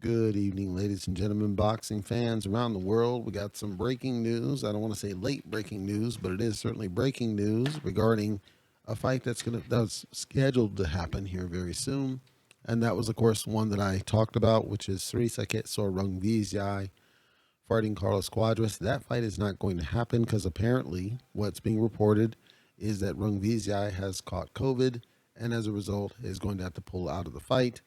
Good evening, ladies and gentlemen, boxing fans around the world. We got some breaking news. I don't want to say late breaking news, but it is certainly breaking news regarding a fight that's scheduled to happen here very soon. And that was, of course, one that I talked about, which is Rungvisai fighting Carlos Cuadras. That fight is not going to happen because apparently what's being reported is that Rungvisai has caught COVID and as a result is going to have to pull out of the fight.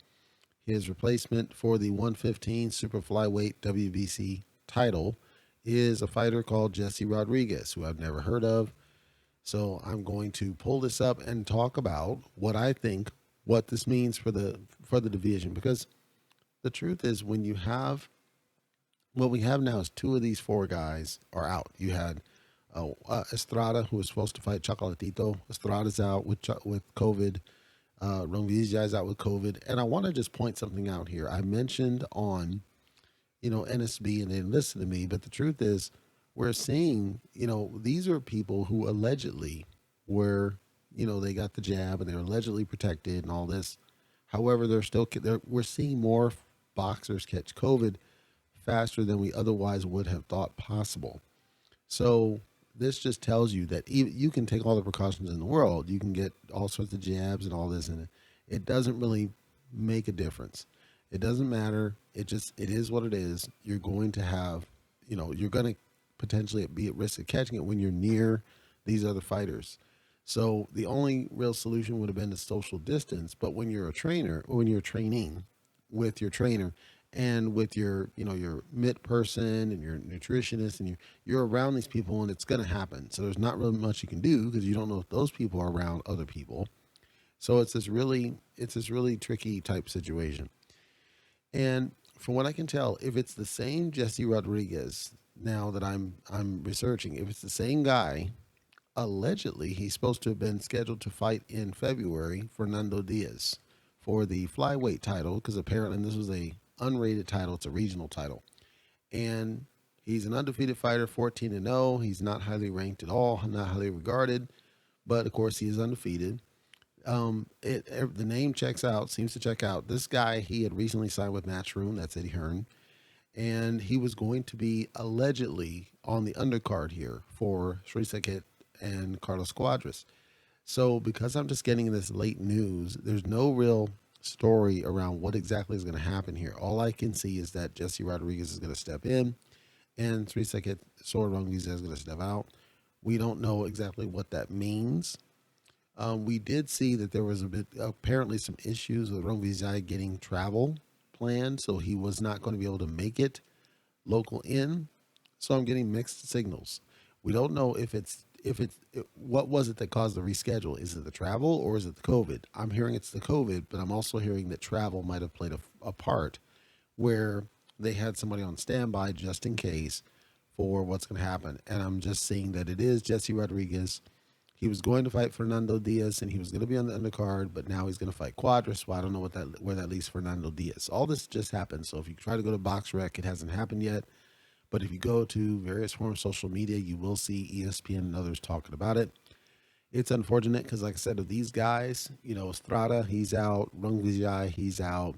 His replacement for the 115 super flyweight WBC title is a fighter called Jesse Rodriguez, who I've never heard of. So I'm going to pull this up and talk about what I think what this means for the division, because the truth is when you have what we have now is two of these four guys are out. You had Estrada, who was supposed to fight Chocolatito. Estrada's out with COVID. Rungvisai is out with COVID. And I want to just point something out here. I mentioned on, NSB, and they didn't listen to me, but the truth is we're seeing, these are people who allegedly were, they got the jab and they're allegedly protected and all this. However, we're seeing more boxers catch COVID faster than we otherwise would have thought possible. So this just tells you that you can take all the precautions in the world. You can get all sorts of jabs and all this, and it doesn't really make a difference. It doesn't matter. It is what it is. You're going to have, you're going to potentially be at risk of catching it when you're near these other fighters. So the only real solution would have been to social distance. But when you're a trainer, or when you're training with your trainer, and with your your mitt person and your nutritionist, and you're around these people, and it's going to happen. So there's not really much you can do because you don't know if those people are around other people. So it's this really tricky type situation. And from what I can tell, if it's the same Jesse Rodriguez now that I'm researching, if it's the same guy, allegedly he's supposed to have been scheduled to fight in February Fernando Diaz for the flyweight title, because apparently this was a unrated title. It's a regional title. And he's an undefeated fighter, 14-0. He's not highly ranked at all, not highly regarded. But, of course, he is undefeated. The name seems to check out. This guy, he had recently signed with Matchroom. That's Eddie Hearn. And he was going to be allegedly on the undercard here for Sri Sekhet and Carlos Cuadras. So because I'm just getting this late news, there's no real story around what exactly is going to happen here. All I can see is that Jesse Rodriguez is going to step in and Sri Sekhet Rungvisai is going to step out. We don't know exactly what that means. We did see that there was apparently some issues with Rungvisai getting travel planned, so he was not going to be able to make it local in. So I'm getting mixed signals. We don't know if what was it that caused the reschedule? Is it the travel or is it the COVID? I'm hearing it's the COVID, but I'm also hearing that travel might have played a part where they had somebody on standby just in case for what's going to happen. And I'm just seeing that it is Jesse Rodriguez. He was going to fight Fernando Diaz and he was going to be on the undercard, but now he's going to fight Cuadras. So I don't know where that leaves Fernando Diaz. All this just happened. So if you try to go to BoxRec, it hasn't happened yet. But if you go to various forms of social media, you will see ESPN and others talking about it. It's unfortunate because, like I said, of these guys, Estrada, he's out. Rungvisai, he's out.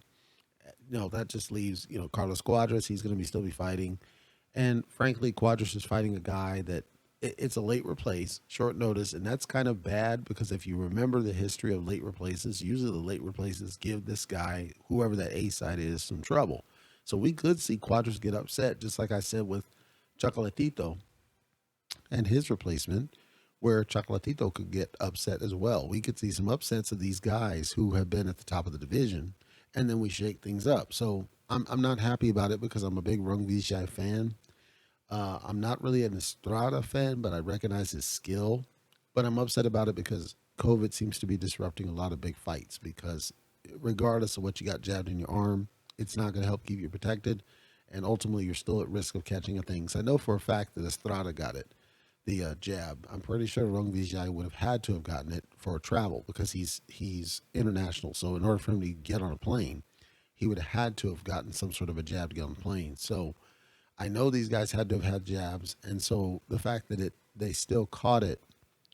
That just leaves, Carlos Cuadras. He's going to still be fighting. And frankly, Cuadras is fighting a guy that it's a late replace, short notice. And that's kind of bad because if you remember the history of late replaces, usually the late replaces give this guy, whoever that A side is, some trouble. So we could see Cuadras get upset, just like I said with Chocolatito and his replacement, where Chocolatito could get upset as well. We could see some upsets of these guys who have been at the top of the division, and then we shake things up. So I'm not happy about it because I'm a big Rungvisai fan. I'm not really an Estrada fan, but I recognize his skill. But I'm upset about it because COVID seems to be disrupting a lot of big fights because regardless of what you got jabbed in your arm, it's not going to help keep you protected, and ultimately you're still at risk of catching a thing. So I know for a fact that Estrada got it, the jab. I'm pretty sure Rungvisai would have had to have gotten it for travel because he's international. So in order for him to get on a plane, he would have had to have gotten some sort of a jab to get on the plane. So I know these guys had to have had jabs, and so the fact that they still caught it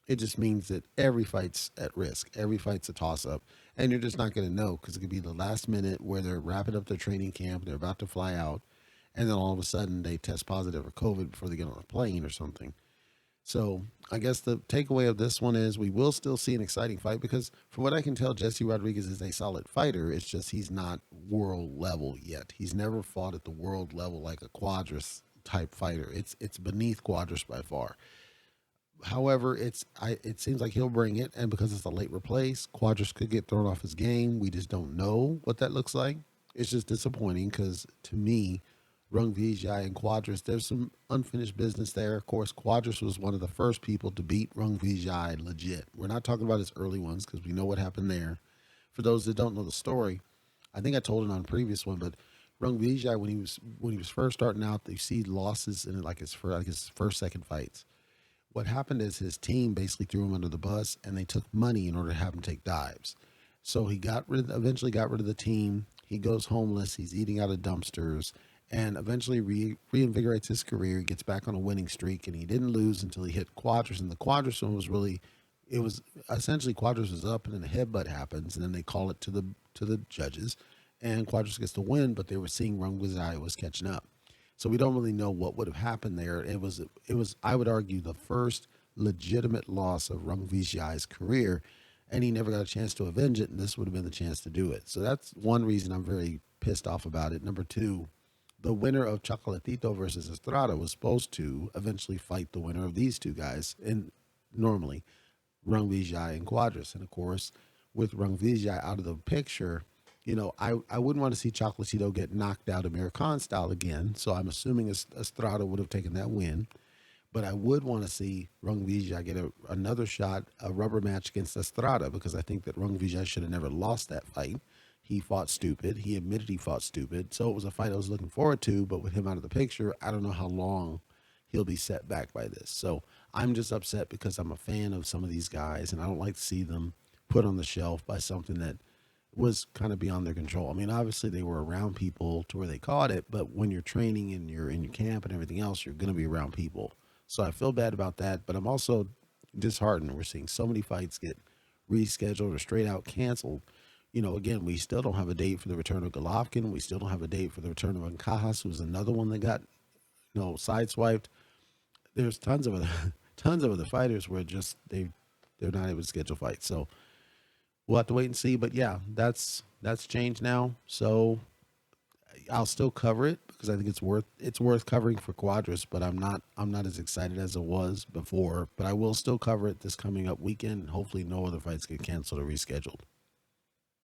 It just means that every fight's at risk. Every fight's a toss up. And you're just not going to know because it could be the last minute where they're wrapping up their training camp, they're about to fly out, and then all of a sudden they test positive for COVID before they get on a plane or something. So I guess the takeaway of this one is we will still see an exciting fight because, from what I can tell, Jesse Rodriguez is a solid fighter. It's just he's not world level yet. He's never fought at the world level like a Cuadras type fighter. It's beneath Cuadras by far. However, it seems like he'll bring it, and because it's a late replace, Cuadras could get thrown off his game. We just don't know what that looks like. It's just disappointing because to me, Rungvisai and Cuadras, there's some unfinished business there. Of course, Cuadras was one of the first people to beat Rungvisai legit. We're not talking about his early ones because we know what happened there. For those that don't know the story, I think I told it on a previous one, but Rungvisai when he was first starting out, you see losses in like his first second fights. What happened is his team basically threw him under the bus and they took money in order to have him take dives. So he eventually got rid of the team. He goes homeless. He's eating out of dumpsters and eventually reinvigorates his career, gets back on a winning streak, and he didn't lose until he hit Cuadras. And the Cuadras one it was essentially Cuadras was up and then a headbutt happens and then they call it to the judges and Cuadras gets the win, but they were seeing Rungvisai was catching up. So we don't really know what would have happened there. It was I would argue the first legitimate loss of Rungvisai's career, and he never got a chance to avenge it, and this would have been the chance to do it. So that's one reason I'm very pissed off about it. Number two, the winner of Chocolatito versus Estrada was supposed to eventually fight the winner of these two guys, and normally Rungvisai and Cuadras. And of course, with Rungvisai out of the picture, I wouldn't want to see Chocolatito get knocked out American style again. So I'm assuming Estrada would have taken that win. But I would want to see Rungvisai get another shot, a rubber match against Estrada, because I think that Rungvisai should have never lost that fight. He fought stupid. He admitted he fought stupid. So it was a fight I was looking forward to. But with him out of the picture, I don't know how long he'll be set back by this. So I'm just upset because I'm a fan of some of these guys, and I don't like to see them put on the shelf by something that was kind of beyond their control. I mean, obviously they were around people to where they caught it, but when you're training and you're in your camp and everything else, you're going to be around people. So I feel bad about that, but I'm also disheartened. We're seeing so many fights get rescheduled or straight out canceled. Again, we still don't have a date for the return of Golovkin. We still don't have a date for the return of Ancajas, who's another one that got, sideswiped. There's tons of other fighters where just they're not able to schedule fights. So we'll have to wait and see. But yeah, that's changed now. So I'll still cover it because I think it's worth covering for Cuadras, but I'm not as excited as it was before. But I will still cover it this coming up weekend. Hopefully no other fights get canceled or rescheduled.